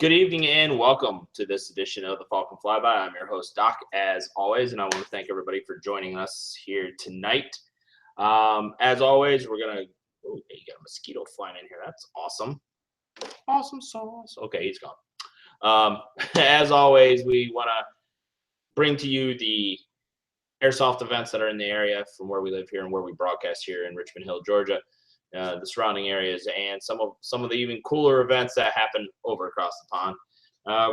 Good evening and welcome to this edition of the Falcon Fly By. I'm your host, Doc, as always, and I want to thank everybody for joining us here tonight. As always, we're going to – oh, you got a mosquito flying in here. That's awesome. Awesome sauce. Okay, he's gone. As always, we want to bring to you the airsoft events that are in the area from where we live here and where we broadcast here in Richmond Hill, Georgia. The surrounding areas, and some of the even cooler events that happen over across the pond.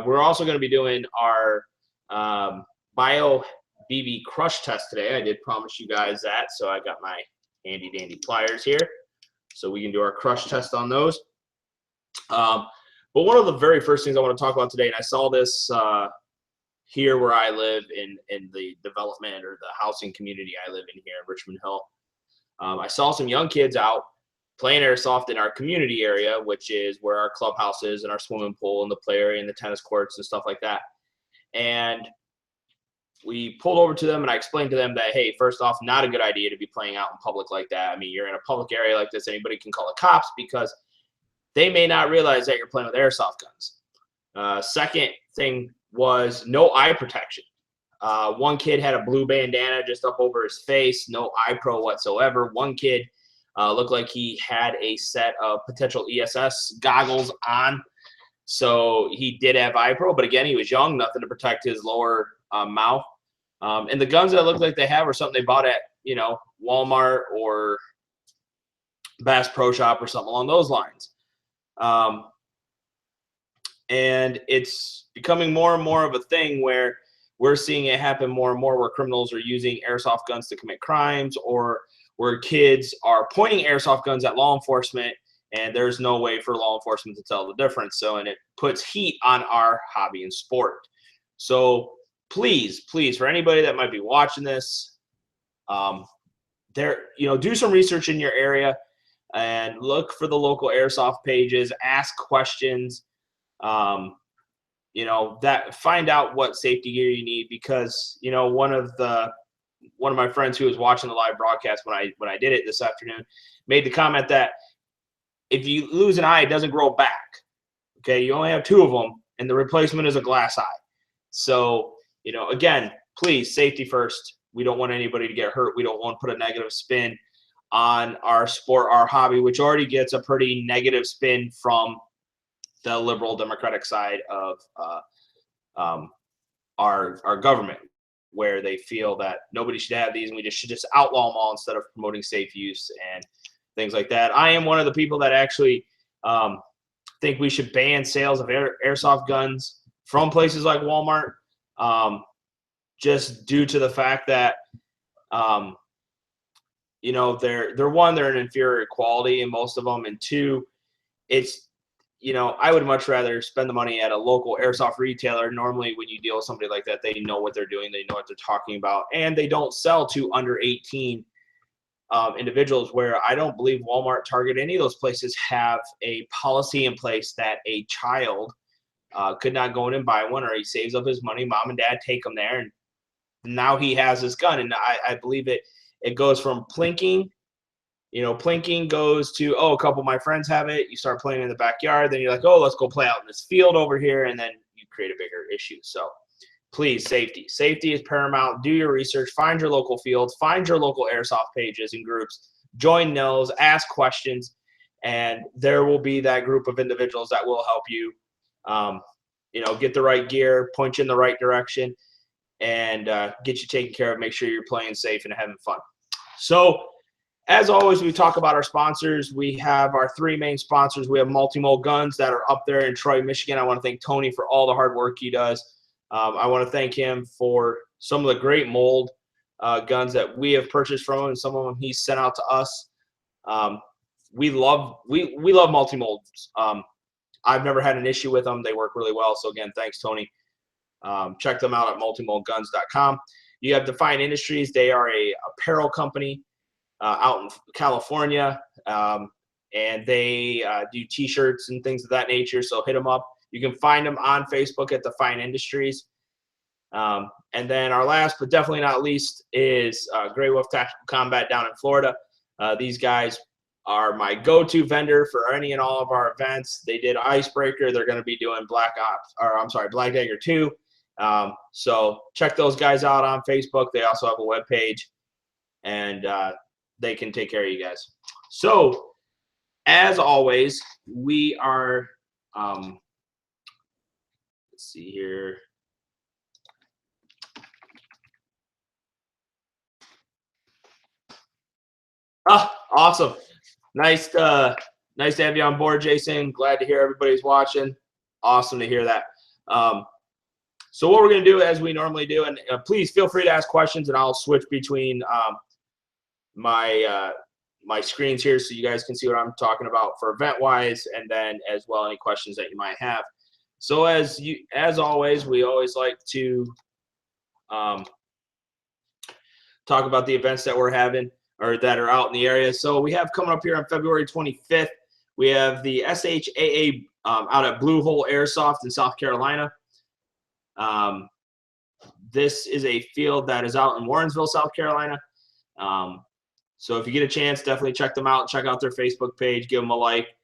We're also going to be doing our Bio BB crush test today. I did promise you guys that, so I got my handy dandy pliers here, so we can do our crush test on those. But one of the very first things I want to talk about today, and I saw this here where I live in the development or the housing community I live in here in Richmond Hill. I saw some young kids out playing airsoft in our community area, which is where our clubhouse is and our swimming pool and the play area and the tennis courts and stuff like that. And we pulled over to them and I explained to them that, hey, first off, not a good idea to be playing out in public like that. I mean, you're in a public area like this, anybody can call the cops because they may not realize that you're playing with airsoft guns. Second thing was no eye protection. One kid had a blue bandana just up over his face, no eye pro whatsoever. One kid looked like he had a set of potential ESS goggles on. So he did have eye pro, but again, he was young, nothing to protect his lower mouth. And the guns that look like they have are something they bought at, Walmart or Bass Pro Shop or something along those lines. And it's becoming more and more of a thing where we're seeing it happen more and more where criminals are using airsoft guns to commit crimes, or where kids are pointing airsoft guns at law enforcement and there's no way for law enforcement to tell the difference. So, and it puts heat on our hobby and sport. So please, for anybody that might be watching this, do some research in your area and look for the local airsoft pages, ask questions, that find out what safety gear you need, because, one of my friends who was watching the live broadcast when I did it this afternoon made the comment that if you lose an eye, it doesn't grow back. Okay, you only have two of them, and the replacement is a glass eye. So, again, please, safety first. We don't want anybody to get hurt. We don't want to put a negative spin on our sport, our hobby, which already gets a pretty negative spin from the liberal democratic side of our government, where they feel that nobody should have these and we should just outlaw them all instead of promoting safe use and things like that. I am one of the people that actually think we should ban sales of airsoft guns from places like Walmart, just due to the fact that, they're an inferior quality in most of them, and two, it's, I would much rather spend the money at a local airsoft retailer. Normally, when you deal with somebody like that, they know what they're doing. They know what they're talking about. And they don't sell to under 18 individuals, where I don't believe Walmart, Target, any of those places have a policy in place that a child could not go in and buy one, or he saves up his money. Mom and dad take him there, and now he has his gun. And I believe it goes from plinking. Plinking goes to, a couple of my friends have it. You start playing in the backyard. Then you're like, let's go play out in this field over here. And then you create a bigger issue. So please, safety. Safety is paramount. Do your research. Find your local fields. Find your local airsoft pages and groups. Join those. Ask questions. And there will be that group of individuals that will help you, get the right gear, point you in the right direction, and get you taken care of. Make sure you're playing safe and having fun. So, as always, we talk about our sponsors. We have our three main sponsors. We have Multimold Guns that are up there in Troy, Michigan. I want to thank Tony for all the hard work he does. I want to thank him for some of the great mold guns that we have purchased from him, and some of them he's sent out to us. We love Multimolds. I've never had an issue with them. They work really well. So again, thanks, Tony. Check them out at multimoldguns.com. You have Define Industries. They are a apparel company out in California, and they do T-shirts and things of that nature. So hit them up. You can find them on Facebook at Define Industries. And then our last, but definitely not least, is Grey Wolf Tactical Combat down in Florida. These guys are my go-to vendor for any and all of our events. They did Icebreaker. They're going to be doing Black Dagger 2. So check those guys out on Facebook. They also have a webpage, and they can take care of you guys. So as always, we are, let's see here. Oh, awesome. Nice to have you on board, Jason. Glad to hear everybody's watching. Awesome to hear that. So what we're going to do, as we normally do, and please feel free to ask questions, and I'll switch between my screens here so you guys can see what I'm talking about for event-wise, and then as well any questions that you might have. So as always, we always like to talk about the events that we're having or that are out in the area. So we have coming up here on February 25th, we have the SHAA out at Blue Hole Airsoft in South Carolina. This is a field that is out in Warrensville, South Carolina. So if you get a chance, definitely check them out. Check out their Facebook page, give them a like,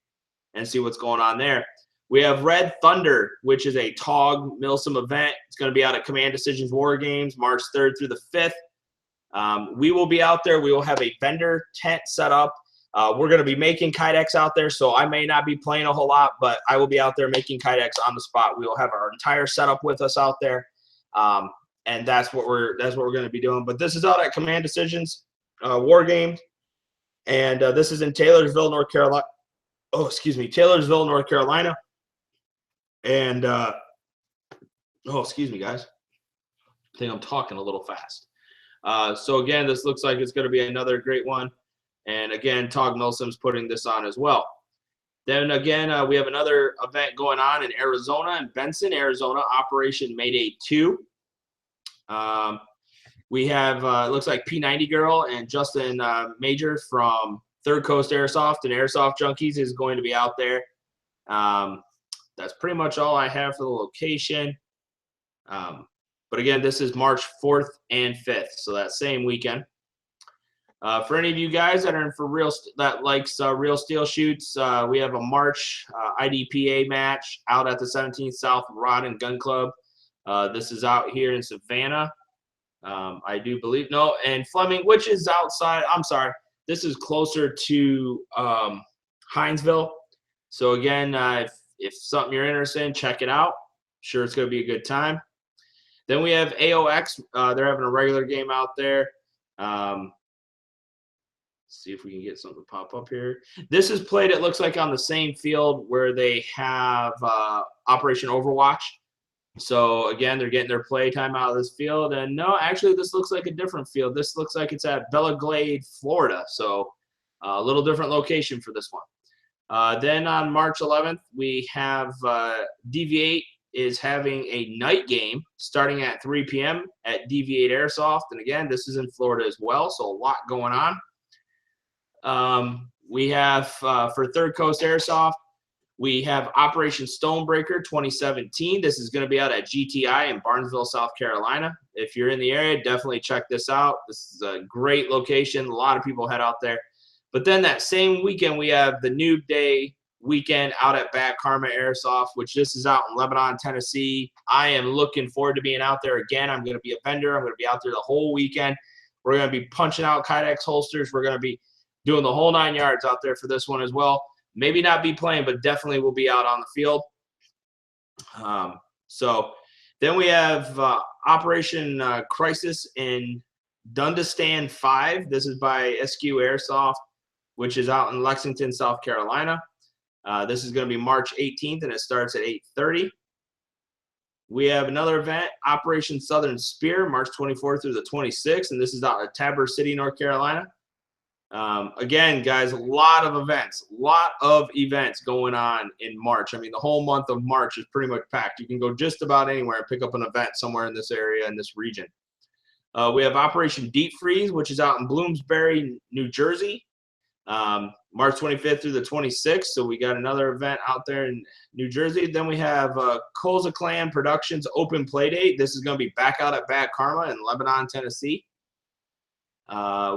and see what's going on there. We have Red Thunder, which is a TOG milsim event. It's going to be out at Command Decisions War Games, March 3rd through the 5th. We will be out there. We will have a vendor tent set up. We're going to be making kydex out there, so I may not be playing a whole lot, but I will be out there making kydex on the spot. We will have our entire setup with us out there, and that's what we're going to be doing. But this is out at Command Decisions War Games, and this is in Taylorsville, North Carolina. Oh, excuse me, Taylorsville, North Carolina. And oh, excuse me, guys. I think I'm talking a little fast. So again, this looks like it's going to be another great one. And again, TOG milsim's putting this on as well. Then again, we have another event going on in Arizona, in Benson, Arizona, Operation Mayday 2. We have, it looks like P90 Girl and Justin Major from Third Coast Airsoft and Airsoft Junkies is going to be out there. That's pretty much all I have for the location. But again, this is March 4th and 5th, so that same weekend. For any of you guys that are for real, that likes real steel shoots, we have a March IDPA match out at the 17th South Rod and Gun Club. This is out here in Savannah, I do believe. No, and Fleming, which is outside. I'm sorry, this is closer to Hinesville. So again, if something you're interested in, check it out. Sure, it's going to be a good time. Then we have AOX. They're having a regular game out there. See if we can get something to pop up here. This is played, it looks like, on the same field where they have Operation Overwatch. So again, they're getting their play time out of this field. And no, actually, this looks like a different field. This looks like it's at Bella Glade, Florida. So a little different location for this one. Then on March 11th, we have DV8 is having a night game starting at 3 p.m. at DV8 Airsoft. And again, this is in Florida as well, so a lot going on. We have, for Third Coast Airsoft, we have Operation Stonebreaker 2017. This is going to be out at GTI in Barnesville, South Carolina. If you're in the area, definitely check this out. This is a great location. A lot of people head out there. But then that same weekend, we have the Noob Day weekend out at Bad Karma Airsoft, which this is out in Lebanon, Tennessee. I am looking forward to being out there again. I'm going to be a vendor. I'm going to be out there the whole weekend. We're going to be punching out kydex holsters. We're going to be doing the whole 9 yards out there for this one as well. Maybe not be playing, but definitely will be out on the field. So then we have Operation Crisis in Dundastan 5. This is by SQ Airsoft, which is out in Lexington, South Carolina. This is going to be March 18th, and it starts at 8:30. We have another event, Operation Southern Spear, March 24th through the 26th, and this is out at Tabor City, North Carolina. Again, guys, a lot of events going on in March. I mean, the whole month of March is pretty much packed. You can go just about anywhere and pick up an event somewhere in this area, in this region. We have Operation Deep Freeze, which is out in Bloomsbury, New Jersey, March 25th through the 26th. So we got another event out there in New Jersey. Then we have Koza Clan Productions Open Playdate. This is going to be back out at Bad Karma in Lebanon, Tennessee.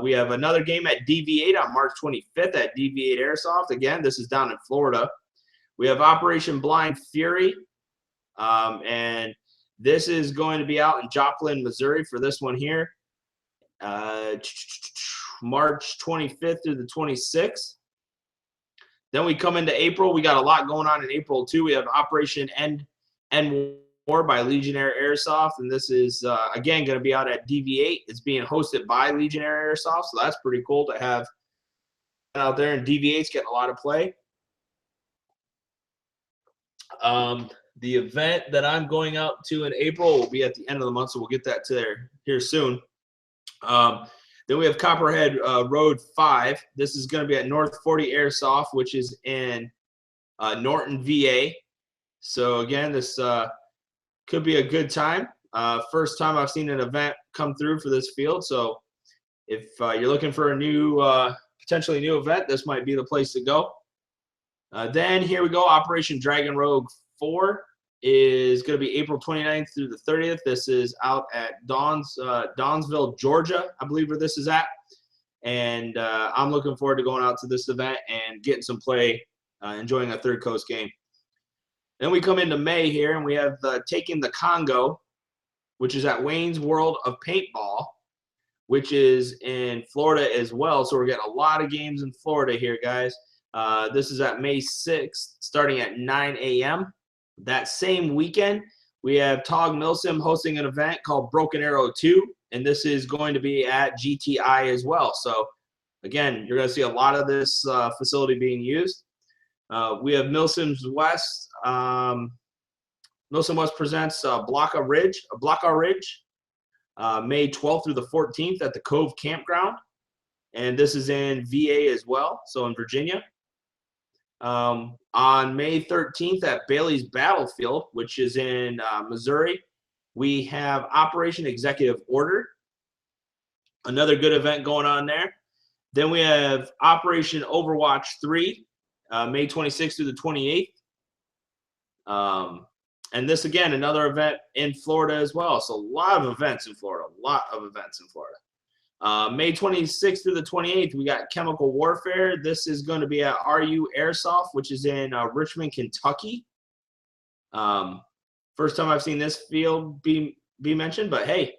We have another game at DV8 on March 25th at DV8 Airsoft. Again, this is down in Florida. We have Operation Blind Fury, and this is going to be out in Joplin, Missouri for this one here. March 25th through the 26th. Then we come into April. We got a lot going on in April too. We have Operation End War by Legionnaire Airsoft, and this is again going to be out at DV8. It's being hosted by Legionnaire Airsoft, so that's pretty cool to have out there. And DV8's getting a lot of play. The event that I'm going out to in April will be at the end of the month, so we'll get that to there here soon. Then we have Copperhead Road 5. This is going to be at North 40 Airsoft, which is in Norton, VA. So again, this could be a good time. First time I've seen an event come through for this field. So if you're looking for a new, potentially new event, this might be the place to go. Then here we go. Operation Dragon Rogue 4 is going to be April 29th through the 30th. This is out at Dawnsville, Georgia, I believe where this is at. And I'm looking forward to going out to this event and getting some play, enjoying a Third Coast game. Then we come into May here, and we have Taking the Congo, which is at Wayne's World of Paintball, which is in Florida as well. So we're getting a lot of games in Florida here, guys. This is at May 6th, starting at 9 a.m. That same weekend, we have Tog Milsim hosting an event called Broken Arrow 2, and this is going to be at GTI as well. So, again, you're going to see a lot of this facility being used. We have Milsim's West. Milsim West presents Blocka Ridge, May 12th through the 14th at the Cove Campground, and this is in VA as well, so in Virginia. On May 13th at Bailey's Battlefield, which is in Missouri, we have Operation Executive Order, another good event going on there. Then we have Operation Overwatch 3, May 26th through the 28th. And this, again, another event in Florida as well. So a lot of events in Florida, May 26th through the 28th, we got Chemical Warfare. This is going to be at RU Airsoft, which is in Richmond, Kentucky. First time I've seen this field be mentioned, but hey,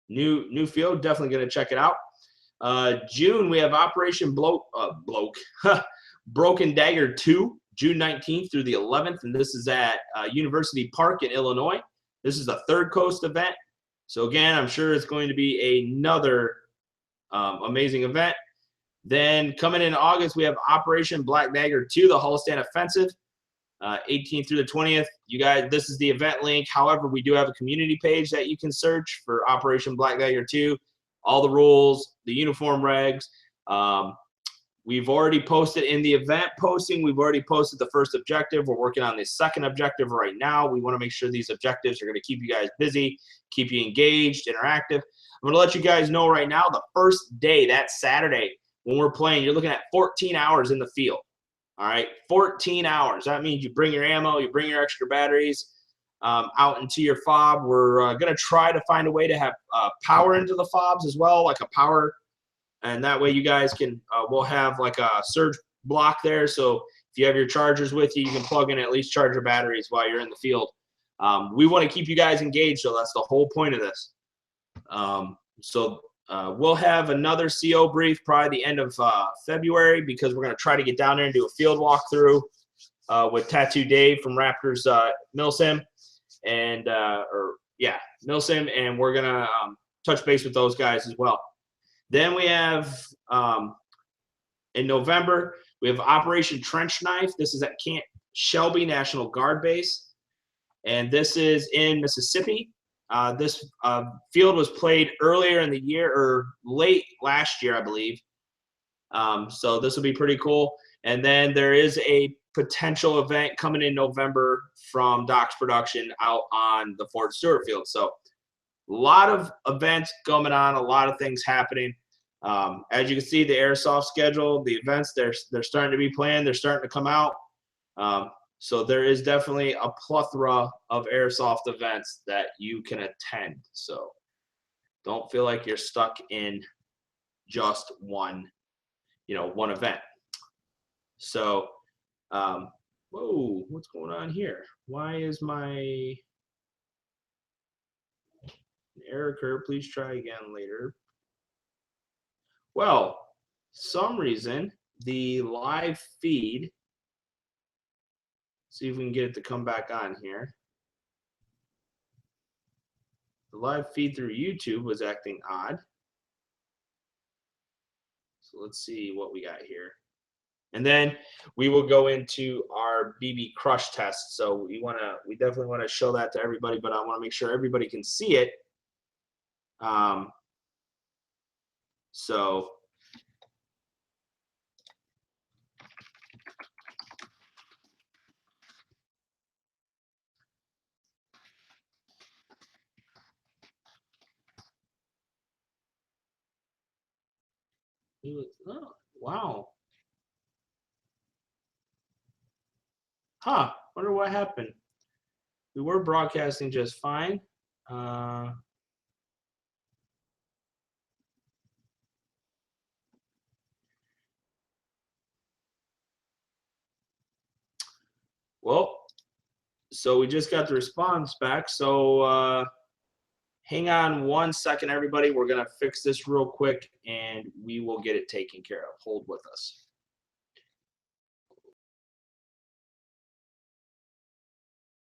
new field, definitely going to check it out. June, we have Operation Broken Dagger 2, June 19th through the 11th, and this is at University Park in Illinois. This is a Third Coast event. So again, I'm sure it's going to be another amazing event. Then coming in August, we have Operation Black Dagger 2, the Hollistan Offensive, 18th through the 20th. You guys, this is the event link. However, we do have a community page that you can search for Operation Black Dagger 2, all the rules, the uniform regs. We've already posted in the event posting. We've already posted the first objective. We're working on the second objective right now. We want to make sure these objectives are going to keep you guys busy, keep you engaged, interactive. I'm going to let you guys know right now, the first day, that Saturday, when we're playing, you're looking at 14 hours in the field. All right, 14 hours. That means you bring your ammo, you bring your extra batteries out into your fob. We're going to try to find a way to have power into the fobs as well, like a power. And that way you guys can, we'll have like a surge block there. So if you have your chargers with you, you can plug in and at least charge your batteries while you're in the field. We want to keep you guys engaged, so that's the whole point of this. We'll have another CO brief probably the end of February, because we're going to try to get down there and do a field walkthrough with Tattoo Dave from Raptors Milsim, and Milsim, and we're going to touch base with those guys as well. Then we have, in November, we have Operation Trench Knife. This is at Camp Shelby National Guard Base, and this is in Mississippi. This field was played earlier in the year, or late last year, I believe. So this will be pretty cool. And then there is a potential event coming in November from Doc's Production out on the Fort Stewart field. So a lot of events going on, a lot of things happening. As you can see, the airsoft schedule, the events, they're starting to be planned. They're starting to come out. So there is definitely a plethora of airsoft events that you can attend. So don't feel like you're stuck in just one, one event. So, whoa, what's going on here? Why is my error occur? Please try again later. Well, some reason the live feed, see if we can get it to come back on here. The live feed through YouTube was acting odd. So let's see what we got here. And then we will go into our BB crush test. So we definitely want to show that to everybody, but I want to make sure everybody can see it. So oh, wow. Huh, wonder what happened. We were broadcasting just fine. Well, so we just got the response back. So hang on 1 second, everybody. We're going to fix this real quick, and we will get it taken care of. Hold with us.